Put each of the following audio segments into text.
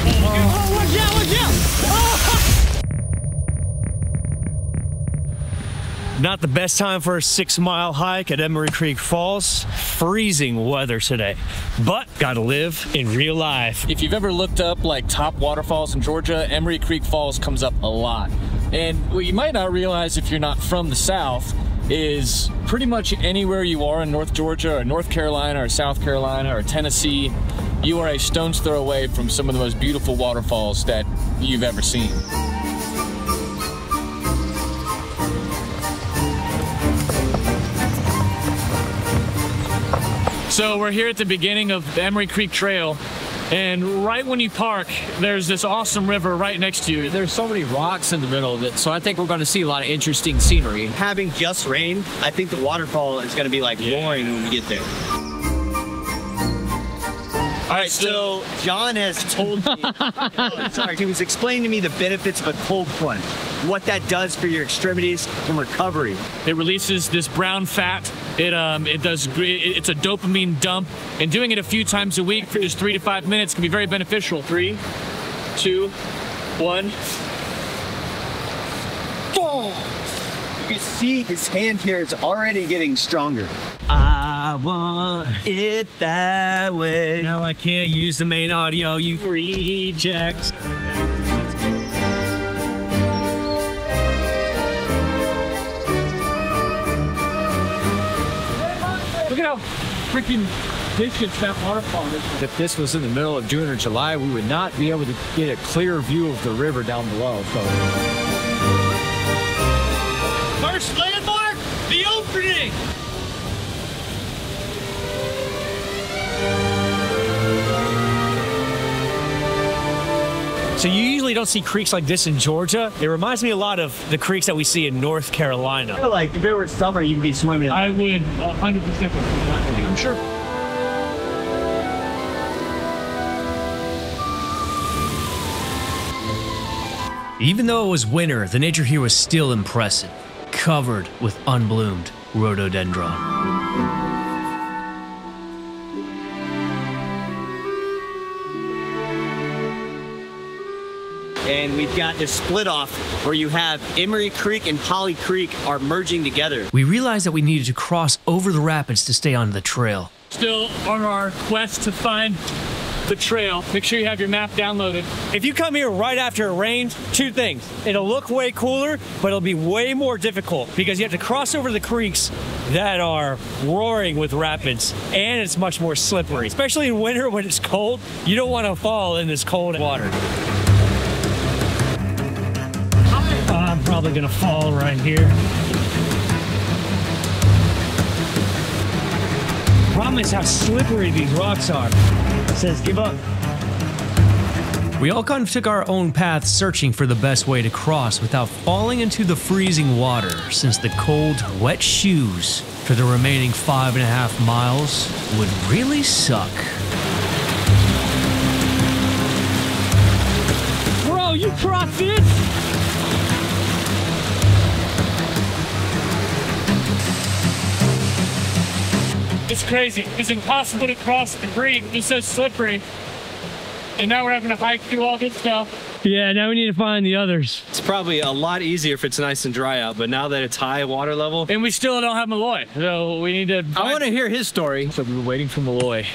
Oh, watch out, watch out! Oh. Not the best time for a 6-mile hike at Emery Creek Falls. Freezing weather today, but gotta live in real life. If you've ever looked up like top waterfalls in Georgia, Emery Creek Falls comes up a lot. And what you might not realize if you're not from the South is pretty much anywhere you are in North Georgia or North Carolina or South Carolina or Tennessee, you are a stone's throw away from some of the most beautiful waterfalls that you've ever seen. So we're here at the beginning of the Emery Creek Trail, and right when you park, there's this awesome river right next to you. There's so many rocks in the middle of it, so I think we're going to see a lot of interesting scenery. Having just rained, I think the waterfall is going to be like roaring when we get there. All right, so John has told me, he was explaining to me the benefits of a cold plunge, what that does for your extremities and recovery. It releases this brown fat. It's a dopamine dump, and doing it a few times a week for just 3 to 5 minutes can be very beneficial. 3, 2, 1. Oh! You can see his hand here is already getting stronger. I want it that way. Now I can't use the main audio, you rejects. Look at how freaking vicious that waterfall is. If this was in the middle of June or July, we would not be able to get a clear view of the river down below. So. First landmark, the opening. So you usually don't see creeks like this in Georgia. It reminds me a lot of the creeks that we see in North Carolina. I feel like if it were summer, you'd be swimming. I would 100%. I'm sure. Even though it was winter, the nature here was still impressive, covered with unbloomed rhododendron. And we've got this split off where you have Emery Creek and Holly Creek are merging together. We realized that we needed to cross over the rapids to stay on the trail. Still on our quest to find the trail. Make sure you have your map downloaded. If you come here right after it rains, 2 things. It'll look way cooler, but it'll be way more difficult because you have to cross over the creeks that are roaring with rapids, and it's much more slippery. Especially in winter when it's cold, you don't want to fall in this cold water. I'm probably gonna fall right here. Problem is how slippery these rocks are. It says give up. We all kind of took our own paths searching for the best way to cross without falling into the freezing water, since the cold, wet shoes for the remaining 5.5 miles would really suck. Bro, you crossed this? It's crazy. It's impossible to cross the creek. It's so slippery. And now we're having to hike through all this stuff. Yeah, now we need to find the others. It's probably a lot easier if it's nice and dry out, but now that it's high water level. And we still don't have Malloy, so we need to... I want to hear his story. So we were waiting for Malloy,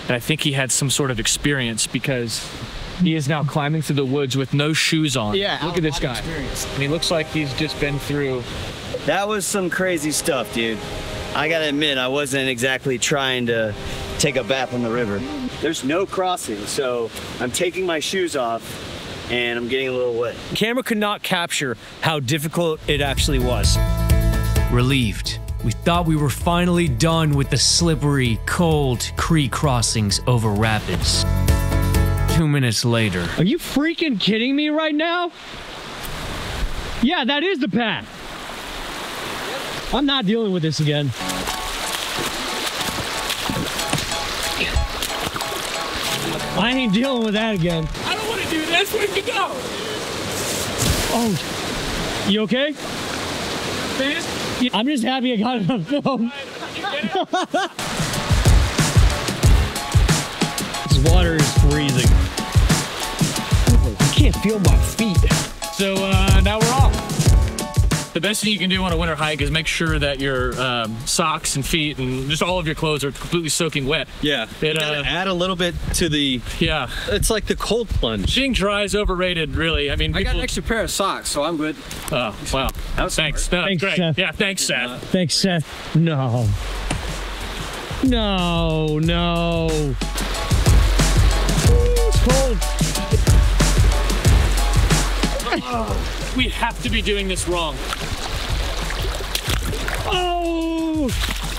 and I think he had some sort of experience because he is now climbing through the woods with no shoes on. Yeah, look at this guy. And he looks like he's just been through... That was some crazy stuff, dude. I gotta admit, I wasn't exactly trying to take a bath in the river. There's no crossing, so I'm taking my shoes off and I'm getting a little wet. The camera could not capture how difficult it actually was. Relieved, we thought we were finally done with the slippery, cold creek crossings over rapids. 2 minutes later. Are you freaking kidding me right now? Yeah, that is the path. I'm not dealing with this again. I ain't dealing with that again. I don't want to do this. Where'd you go? Oh, you okay? Finished? I'm just happy I got it on film. It's feel my feet. So now we're off. The best thing you can do on a winter hike is make sure that your socks and feet and just all of your clothes are completely soaking wet. Yeah, you gotta add a little bit to the, yeah. It's like the cold plunge. Being dry is overrated, really. I mean, I got an extra pair of socks, so I'm good. Oh, wow. Thanks. No, Thanks, great. Seth. Yeah, thanks, Seth. Thanks, Seth. No. No, no. It's cold. We have to be doing this wrong. Oh,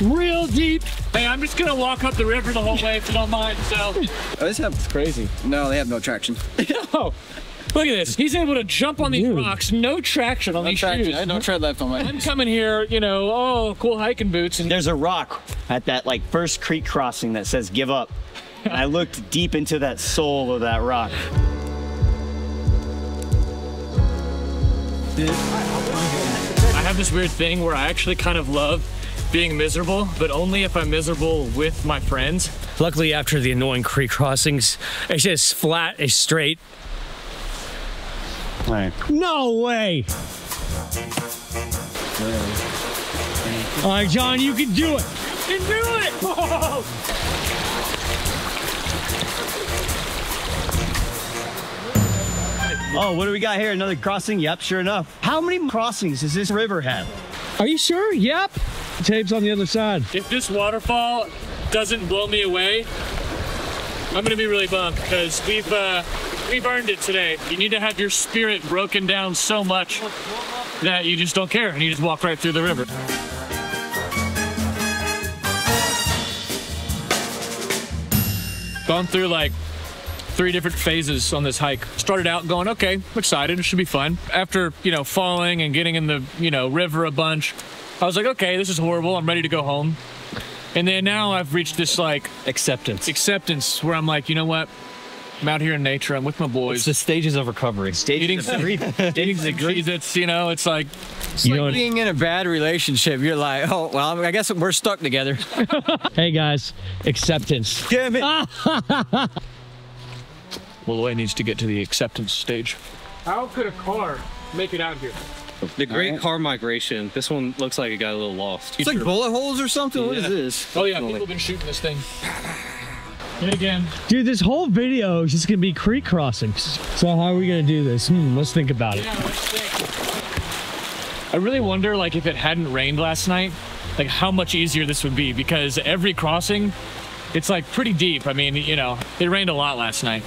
real deep. Hey, I'm just gonna walk up the river the whole way if you don't mind, so. Oh, this is crazy. No, they have no traction. Oh, look at this. He's able to jump on these rocks, no traction on these shoes. I had no tread left on my I'm coming here, you know, oh, cool hiking boots. And There's a rock at that like first creek crossing that says give up. And I looked deep into that soul of that rock. I have this weird thing where I actually kind of love being miserable, but only if I'm miserable with my friends. Luckily, after the annoying creek crossings, it's just flat, it's straight. All right. No way. All right, John, you can do it. You can do it! Whoa. Oh, what do we got here? Another crossing? Yep, sure enough. How many crossings does this river have? Are you sure? Yep. Tape's on the other side. If this waterfall doesn't blow me away, I'm gonna be really bummed because we've earned it today. You need to have your spirit broken down so much that you just don't care and you just walk right through the river. Gone through like 3 different phases on this hike. Started out going, okay, I'm excited, it should be fun. After, you know, falling and getting in the, you know, river a bunch, I was like, okay, this is horrible, I'm ready to go home. And then now I've reached this like acceptance where I'm like, you know what? I'm out here in nature, I'm with my boys. It's the stages of recovery. Eating some Cheez-Its, you know, it's like being in a bad relationship. You're like, oh, well, I guess we're stuck together. Hey guys, acceptance. Damn it. Well, Lloyd needs to get to the acceptance stage. How could a car make it out here? The Great Car Migration. This one looks like it got a little lost. It's like bullet holes or something. Yeah. What is this? Oh yeah, people have been shooting this thing. And again. Dude, this whole video is just gonna be creek crossings. So how are we gonna do this? Let's think about it. Yeah, let's think. I really wonder, like, if it hadn't rained last night, like how much easier this would be, because every crossing, it's like pretty deep. I mean, you know, it rained a lot last night.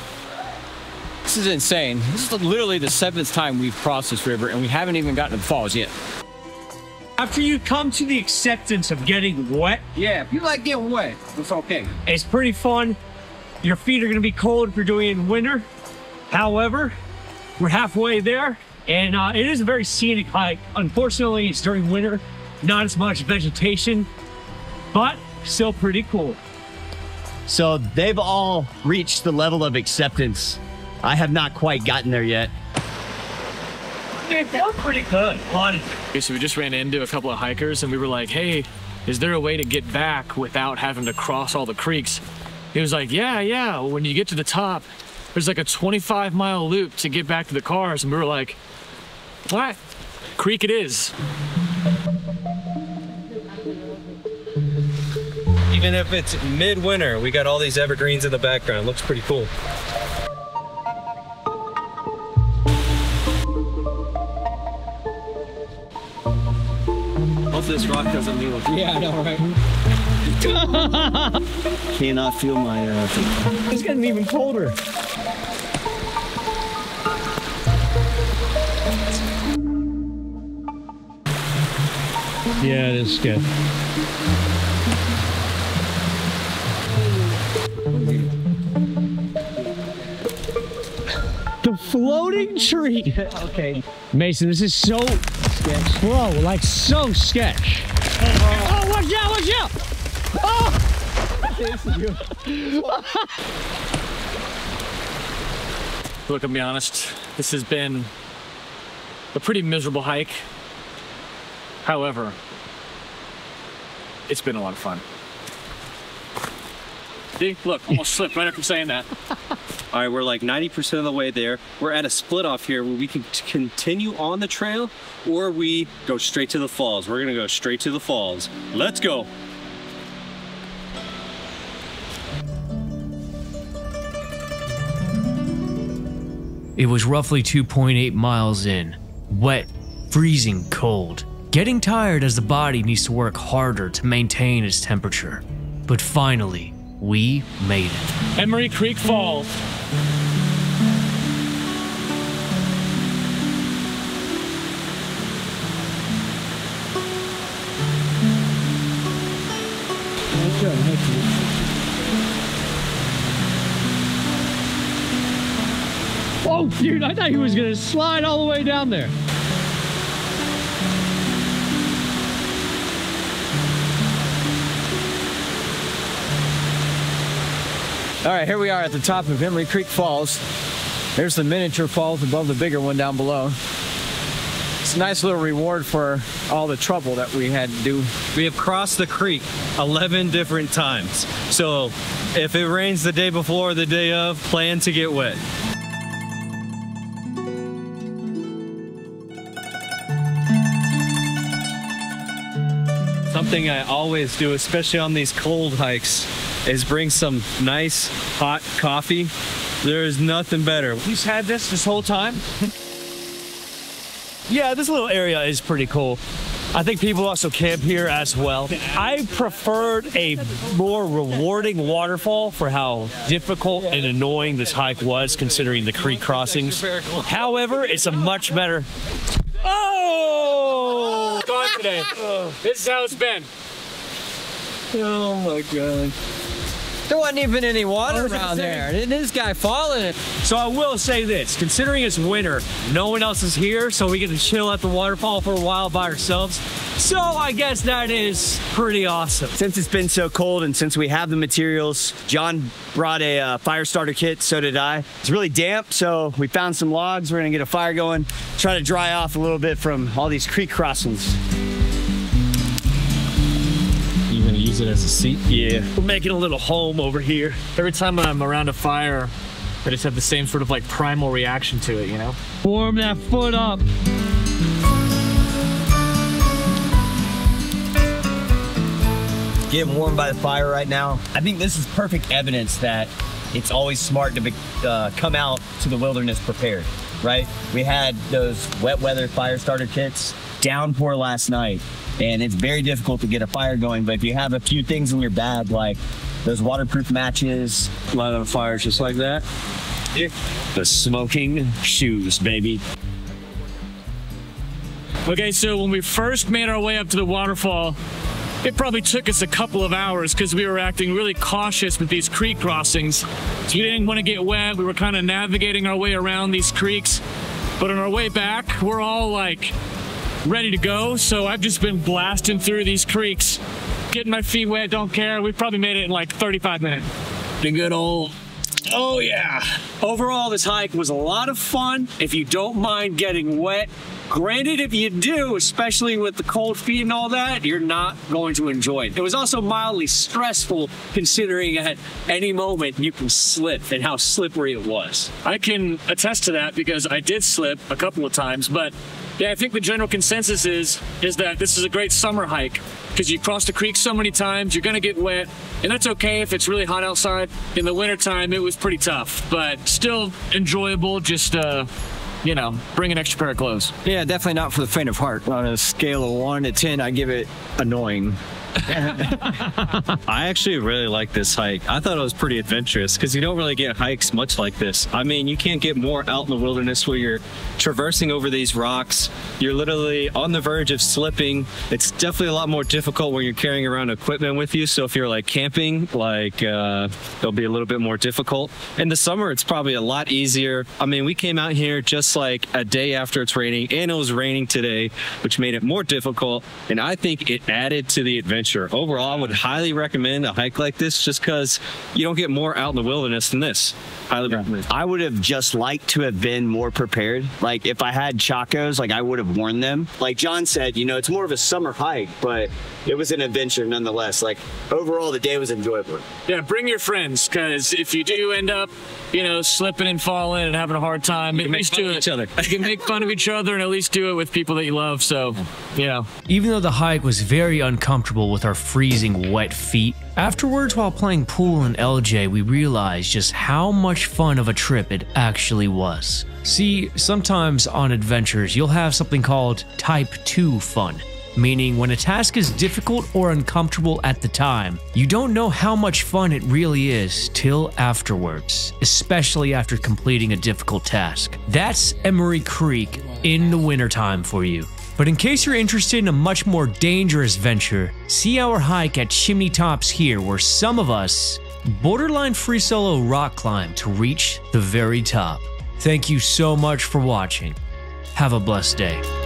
This is insane. This is literally the 7th time we've crossed this river, and we haven't even gotten to the falls yet. After you come to the acceptance of getting wet, Yeah, if you like getting wet, it's okay. it's pretty fun. Your feet are gonna be cold if you're doing it in winter. However, we're halfway there, and it is a very scenic hike. Unfortunately, it's during winter, not as much vegetation, but still pretty cool. So they've all reached the level of acceptance. I have not quite gotten there yet. It felt pretty good. Fun. Okay, so we just ran into a couple of hikers and we were like, hey, is there a way to get back without having to cross all the creeks? He was like, yeah. When you get to the top, there's like a 25-mile loop to get back to the cars. And we were like, what? Creek it is. Even if it's midwinter, we got all these evergreens in the background. Looks pretty cool. Hopefully this rock doesn't move. Yeah, I know, right? Cannot feel my It's getting even colder. Yeah, it is good. The floating tree. Okay. Mason, this is so sketch. Bro, like so sketch. Oh, watch out, watch out! Oh! Look, I'll be honest, this has been a pretty miserable hike. However, it's been a lot of fun. See, look, almost slipped right after saying that. All right, we're like 90% of the way there. We're at a split off here where we can continue on the trail or we go straight to the falls. We're gonna go straight to the falls. Let's go. It was roughly 2.8 miles in, wet, freezing cold, getting tired as the body needs to work harder to maintain its temperature. But finally, we made it. Emery Creek Falls. Oh, dude, I thought he was gonna slide all the way down there. All right, here we are at the top of Emery Creek Falls. There's the miniature falls above the bigger one down below. It's a nice little reward for all the trouble that we had to do. We have crossed the creek 11 different times. So if it rains the day before or the day of, plan to get wet. Something I always do, especially on these cold hikes, is bring some nice hot coffee. There is nothing better. He's had this whole time? Yeah, this little area is pretty cool. I think people also camp here as well. I preferred a more rewarding waterfall for how difficult and annoying this hike was, considering the creek crossings. However, it's a much better... Oh! Gone today. This is how it's been. Oh my God. There wasn't even any water around there. Didn't this guy fall in it? So I will say this, considering it's winter, no one else is here, so we get to chill at the waterfall for a while by ourselves. So I guess that is pretty awesome. Since it's been so cold and since we have the materials, John brought a fire starter kit, so did I. It's really damp, so we found some logs. We're gonna get a fire going, try to dry off a little bit from all these creek crossings. You gonna use it as a seat? Yeah, we're making a little home over here. Every time I'm around a fire, I just have the same sort of like primal reaction to it, you know? Warm that foot up. Getting warm by the fire right now. I think this is perfect evidence that it's always smart to come out to the wilderness prepared, right? We had those wet weather fire starter kits, downpour last night, and it's very difficult to get a fire going, but if you have a few things in your bag, like those waterproof matches, Light on fire just like that. The smoking shoes, baby. Okay, so when we first made our way up to the waterfall, it probably took us a couple of hours because we were acting really cautious with these creek crossings. So we didn't want to get wet. We were kind of navigating our way around these creeks. But on our way back, we're all like ready to go. So I've just been blasting through these creeks, getting my feet wet, don't care. We probably made it in like 35 minutes. The good old, oh yeah. Overall, this hike was a lot of fun if you don't mind getting wet. Granted, if you do, especially with the cold feet and all that, you're not going to enjoy it. It was also mildly stressful considering at any moment you can slip and how slippery it was. I can attest to that because I did slip a couple of times, but yeah, I think the general consensus is that this is a great summer hike because you cross the creek so many times, you're gonna get wet, and that's okay if it's really hot outside. In the wintertime, it was pretty tough, but still enjoyable, just you know, bring an extra pair of clothes. Yeah, definitely not for the faint of heart. On a scale of 1 to 10, I give it annoying. I actually really like this hike. I thought it was pretty adventurous because you don't really get hikes much like this. I mean, you can't get more out in the wilderness where you're traversing over these rocks. You're literally on the verge of slipping. It's definitely a lot more difficult when you're carrying around equipment with you. So if you're like camping, like it'll be a little bit more difficult. In the summer, it's probably a lot easier. I mean, we came out here just like a day after it's raining, and it was raining today, which made it more difficult. And I think it added to the adventure. Overall, I would highly recommend a hike like this just because you don't get more out in the wilderness than this. Highly recommend. I would have just liked to have been more prepared. Like if I had chacos, like I would have worn them. Like John said, you know, it's more of a summer hike, but it was an adventure nonetheless. Like, overall, the day was enjoyable. Yeah, bring your friends, because if you do end up, you know, slipping and falling and having a hard time, at least do it. Each other. You can make fun of each other and at least do it with people that you love. So, you know. Even though the hike was very uncomfortable with our freezing wet feet, afterwards while playing pool in LJ, we realized just how much fun of a trip it actually was. See, sometimes on adventures, you'll have something called Type 2 fun, meaning when a task is difficult or uncomfortable at the time, you don't know how much fun it really is till afterwards, especially after completing a difficult task. That's Emery Creek in the wintertime for you. But in case you're interested in a much more dangerous venture, see our hike at Chimney Tops here, where some of us borderline free solo rock climb to reach the very top. Thank you so much for watching. Have a blessed day.